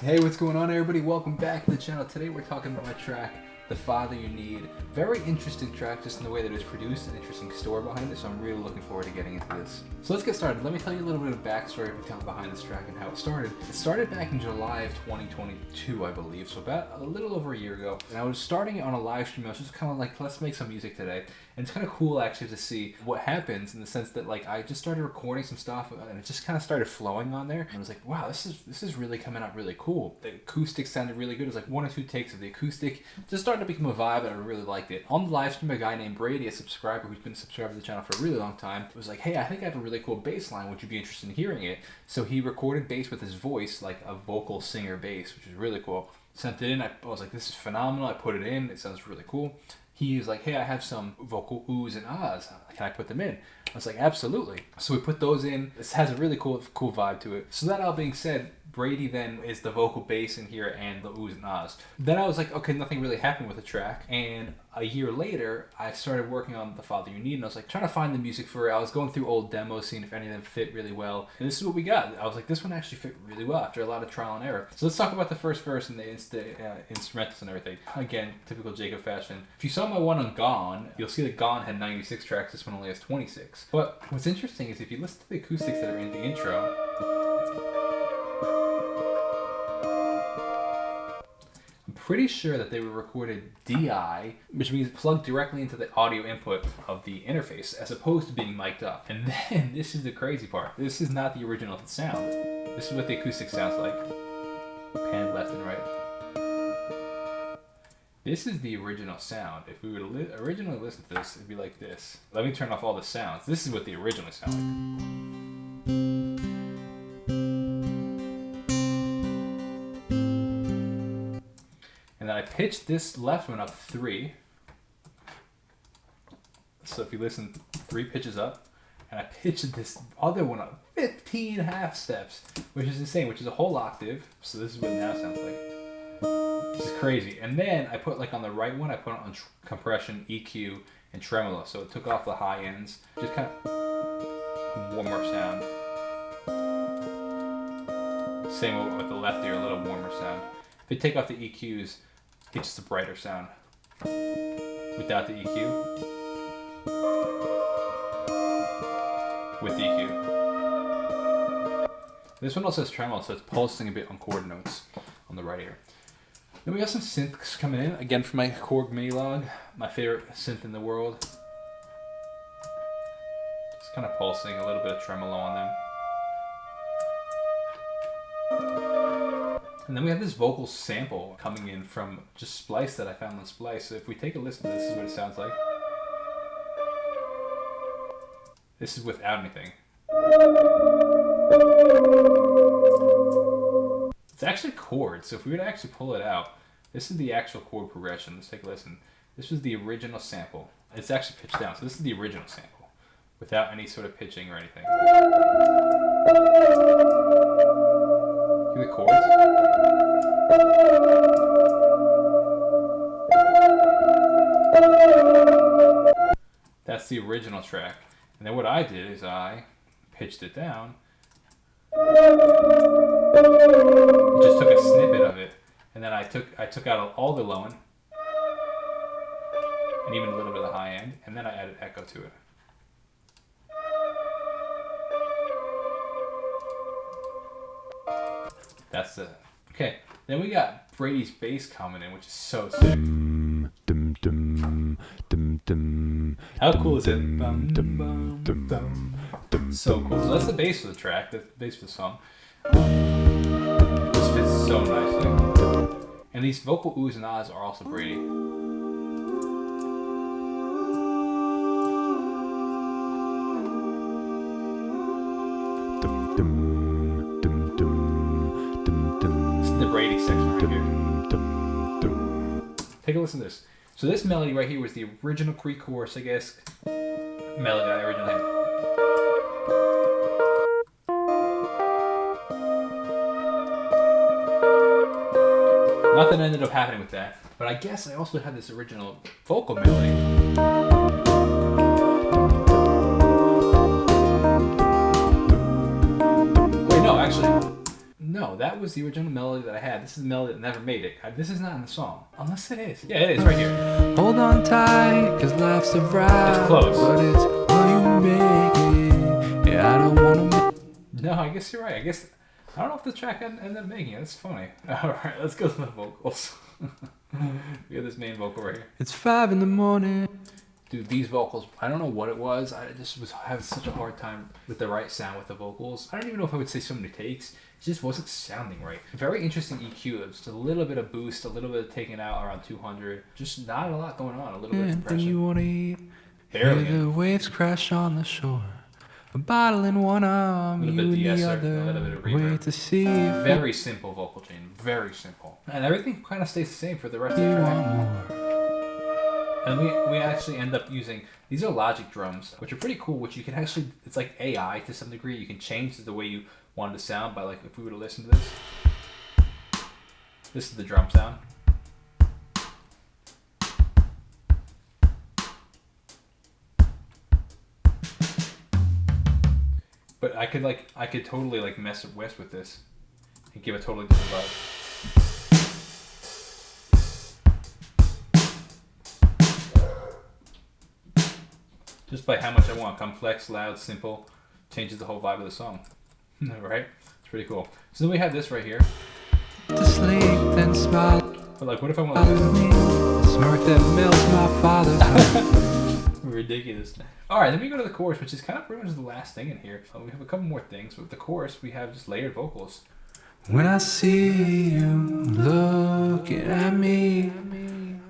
Hey, what's going on, everybody? Welcome back to the channel. Today we're talking about my track, The Father You Need. Very interesting track, just in the way that it was produced, an interesting story behind it, so I'm really looking forward to getting into this. So let's get started. Let me tell you a little bit of backstory behind this track and how it started. It started back in July of 2022, I believe, so about a little over a year ago. And I was starting it on a live stream. I was just kind of like, let's make some music today. And it's kind of cool actually to see what happens in the sense that like I just started recording some stuff and it just kind of started flowing on there. And I was like, wow, this is really coming out really cool. The acoustic sounded really good. It was like 1 or 2 takes of the acoustic. Just started to become a vibe and I really liked it. On the live stream, a guy named Brady, a subscriber who's been a subscriber to the channel for a really long time, was like, hey, I think I have a really cool bass line. Would you be interested in hearing it? So he recorded bass with his voice, like a vocal singer bass, which is really cool. Sent it in. I was like, this is phenomenal. I put it in. It sounds really cool. He was like, hey, I have some vocal oohs and ahs. Can I put them in? I was like, absolutely. So we put those in. This has a really cool vibe to it. So that all being said, Brady then is the vocal bass in here and the oohs and ahs. Then I was like, okay, nothing really happened with the track. And a year later, I started working on The Father You Need. And I was like, trying to find the music for it. I was going through old demos, seeing if any of them fit really well. And this is what we got. I was like, this one actually fit really well after a lot of trial and error. So let's talk about the first verse and the instrumentals and everything. Again, typical Jacob fashion. If you saw my one on Gone, you'll see that Gone had 96 tracks. This one only has 26. But what's interesting is if you listen to the acoustics that are in the intro, pretty sure that they were recorded DI, which means plugged directly into the audio input of the interface as opposed to being mic'd up. And then this is the crazy part. This is not the original sound. This is what the acoustic sounds like. Pan left and right. This is the original sound. If we were to originally listen to this, it'd be like this. Let me turn off all the sounds. This is what the originally sound like. And then I pitched this left one up 3. So if you listen 3 pitches up, and I pitched this other one up 15 half steps, which is insane, which is a whole octave. So this is what it now sounds like. Which is crazy. And then I put like on the right one, I put it on compression, EQ, and tremolo. So it took off the high ends. Just kind of one more sound. Same with the left ear, a little warmer sound. If you take off the EQs, it's just a brighter sound. Without the EQ. With the EQ. This one also has tremolo, so it's pulsing a bit on chord notes on the right ear. Then we got some synths coming in, again from my Korg Maylog, my favorite synth in the world. Just kind of pulsing, a little bit of tremolo on them. And then we have this vocal sample coming in from just Splice that I found on Splice. So if we take a listen, this is what it sounds like. This is without anything. It's actually chords, so if we were to actually pull it out, this is the actual chord progression. Let's take a listen. This was the original sample. It's actually pitched down, so this is the original sample, without any sort of pitching or anything. Hear the chords? That's the original track. And then what I did is I pitched it down. Just took a snippet of it, and then I took out all the low end, and even a little bit of the high end, and then I added echo to it. That's the okay. Then we got Brady's bass coming in, which is so sick. How cool is it? So cool. So that's the bass for the track. That's the bass for the song. This fits so nicely. And these vocal oohs and ahs are also Brady. This is the Brady section right here. Take a listen to this. So this melody right here was the original pre-chorus, I guess, melody I originally had. Nothing ended up happening with that, but I guess I also had this original vocal melody. Wait, no, actually, no, that that was the original melody that I had. This is the melody that never made it. This is not in the song. Unless it is. Yeah, it is right here. Hold on tight, cause life's a ride. It's close. But it's will you make it? Yeah, I don't wanna make. No, I guess you're right. I don't know if the track ended up making it. That's funny. Alright, let's go to the vocals. We have this main vocal right here. It's 5 in the morning. Dude, these vocals, I don't know what it was. I just was having such a hard time with the right sound with the vocals. I don't even know if I would say so many takes. It just wasn't sounding right. Very interesting EQ. Just a little bit of boost, a little bit of taking out around 200. Just not a lot going on. A little bit of Anything you compression. wanna eat. Barely. Hear the waves crash on the shore. A bottle in one arm, A you little bit in the de-esser, other. a little bit of reverb. Wait to see if Very simple vocal chain. Very simple. And everything kind of stays the same for the rest of you the want track. more. And we actually end up using, these are Logic drums, which are pretty cool, which you can actually, it's like AI to some degree. You can change the way you want it to sound by, like, if we were to listen to this. This is the drum sound. But I could totally like mess with this and give a totally different vibe. Just by how much I want. Complex, loud, simple. Changes the whole vibe of the song. Right? It's pretty cool. So then we have this right here. To sleep, then smile But like, what if I want at me. A smirk that melts my father's heart. ridiculous. Alright, then we go to the chorus, which is kind of pretty much the last thing in here. We have a couple more things. But with the chorus, we have just layered vocals. When I see you looking at me,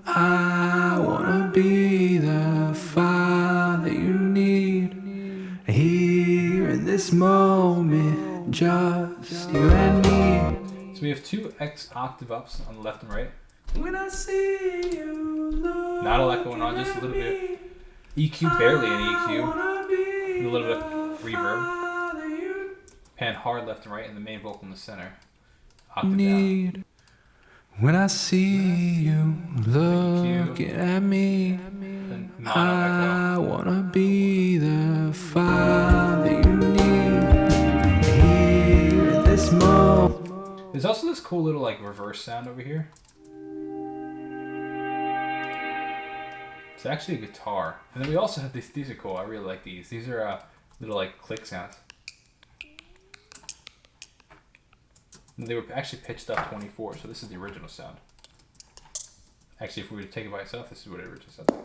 I wanna be the father you need. Here in this moment, just you and me. So we have two X octave ups on the left and right. When I see you looking Not a lot going on, just a little bit. EQ, barely an EQ. And a little bit of reverb. Pan hard left and right, and the main vocal in the center. Octave down. When I see you looking at me, Then mono I wanna be the father you need. Here in this moment. echo. There's also this cool little like reverse sound over here. It's actually a guitar. And then we also have these are cool. I really like these. These are little like click sounds. And they were actually pitched up 24, so this is the original sound. Actually, if we were to take it by itself, this is what it originally sounds like.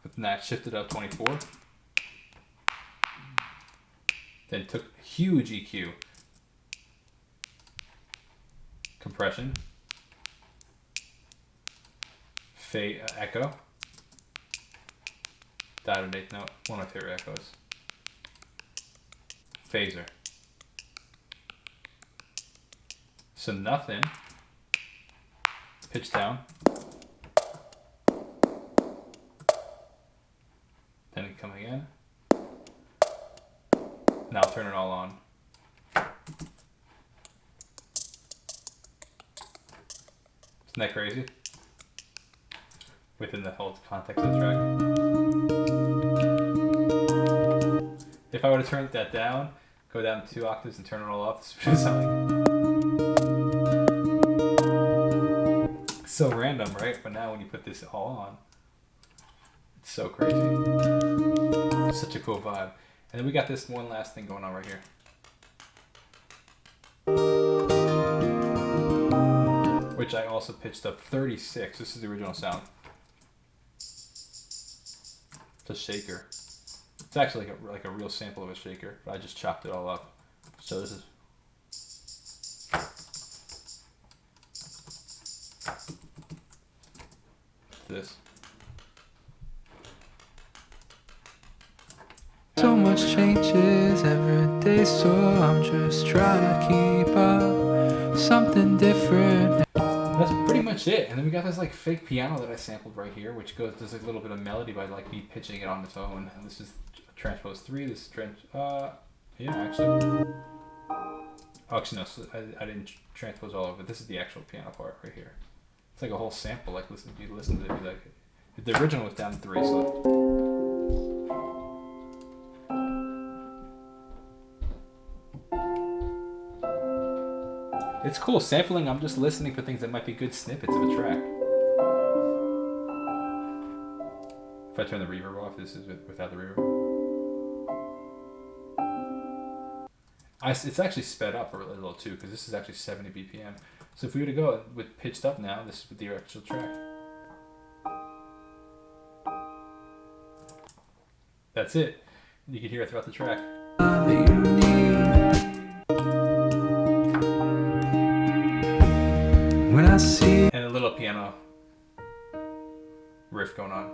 But then that shifted up 24. Then took huge EQ. Compression. Echo. Dotted eighth note, one of my favorite echoes. Phaser. So nothing. Pitch down. Then it come again. Now turn it all on. Isn't that crazy? Within the whole context of the track. If I would have turned that down, go down 2 octaves and turn it all off, this would sound like... So random, right? But now when you put this all on, it's so crazy. Such a cool vibe. And then we got this one last thing going on right here. Which I also pitched up 36. This is the original sound. It's a shaker. It's actually like a real sample of a shaker, but I just chopped it all up. So this is... this. So much changes every day, so I'm just trying to keep up. Something different. That's pretty much it. And then we got this like fake piano that I sampled right here, which does a little bit of melody by like me pitching it on its own. And this is transpose 3. This is yeah, actually. Oh, actually no, so I didn't transpose all of it. This is the actual piano part right here. It's like a whole sample. Like if you listen to it, be like the original was down 3, so It's cool. Sampling, I'm just listening for things that might be good snippets of a track. If I turn the reverb off, this is without the reverb. It's actually sped up a little too, because this is actually 70 BPM. So if we were to go with pitched up now, this is the actual track. That's it. You can hear it throughout the track. When I see And a little piano riff going on.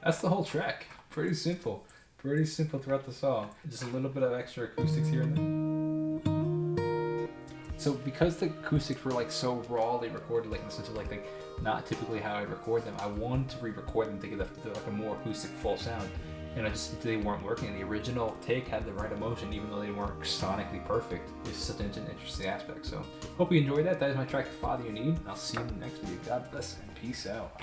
That's the whole track. Pretty simple. Pretty simple throughout the song. Just a little bit of extra acoustics here and there. So because the acoustics were like so rawly recorded, like in the sense of like not typically how I'd record them, I wanted to re-record them to get like a more acoustic full sound. And they weren't working. The original take had the right emotion, even though they weren't sonically perfect. It's such an interesting aspect. So hope you enjoyed that. That is my track, Father You Need. And I'll see you in the next video. God bless and peace out.